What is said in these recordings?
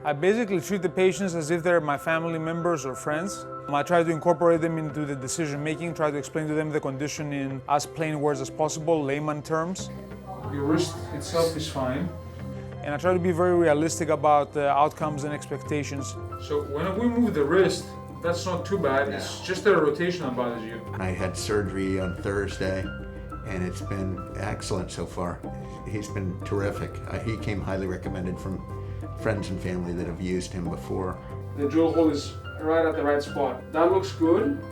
I basically treat the patients as if they're my family members or friends. I try to incorporate them into the decision making, try to explain to them the condition in as plain words as possible, layman terms. Your wrist itself is fine. And I try to be very realistic about the outcomes and expectations. So when we move the wrist, that's not too bad. It's just a rotation that bothers you. I had surgery on Thursday, and it's been excellent so far. He's been terrific. He came highly recommended from friends and family that have used him before. The drill hole is right at the right spot. That looks good.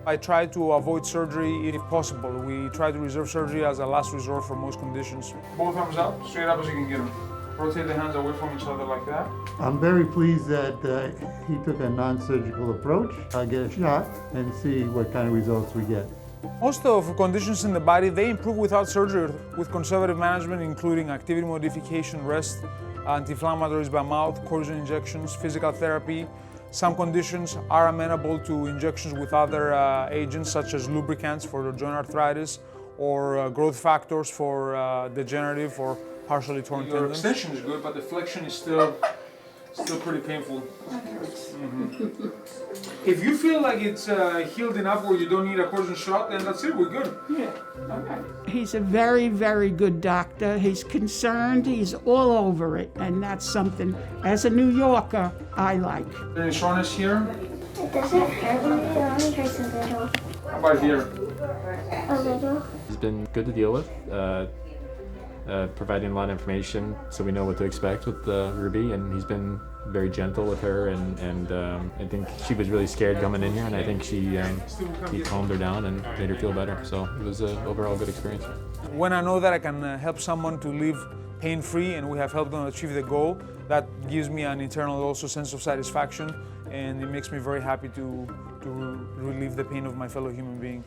I try to avoid surgery if possible. We try to reserve surgery as a last resort for most conditions. Both arms up, straight up as you can get them. Rotate the hands away from each other like that. I'm very pleased that he took a non-surgical approach. I'll get a shot and see what kind of results we get. Most of conditions in the body, they improve without surgery with conservative management, including activity modification, rest, anti-inflammatories by mouth, cortisone injections, physical therapy. Some conditions are amenable to injections with other agents such as lubricants for joint arthritis or growth factors for degenerative or partially torn tendons. Your extension is good, but the flexion is still pretty painful. If you feel like it's healed enough where you don't need a cortisone shot, then that's it, we're good. Yeah, okay. He's a very, very good doctor. He's concerned, he's all over it, and that's something, as a New Yorker, I like. Any soreness here? It doesn't hurt me, it only hurts a little. How about here? A little. He's been good to deal with, providing a lot of information so we know what to expect with Ruby, and he's been very gentle with her, and I think she was really scared coming in here, and I think he calmed her down and made her feel better. So it was an overall good experience. When I know that I can help someone to live pain-free and we have helped them achieve the goal, that gives me an internal also sense of satisfaction, and it makes me very happy to relieve the pain of my fellow human being.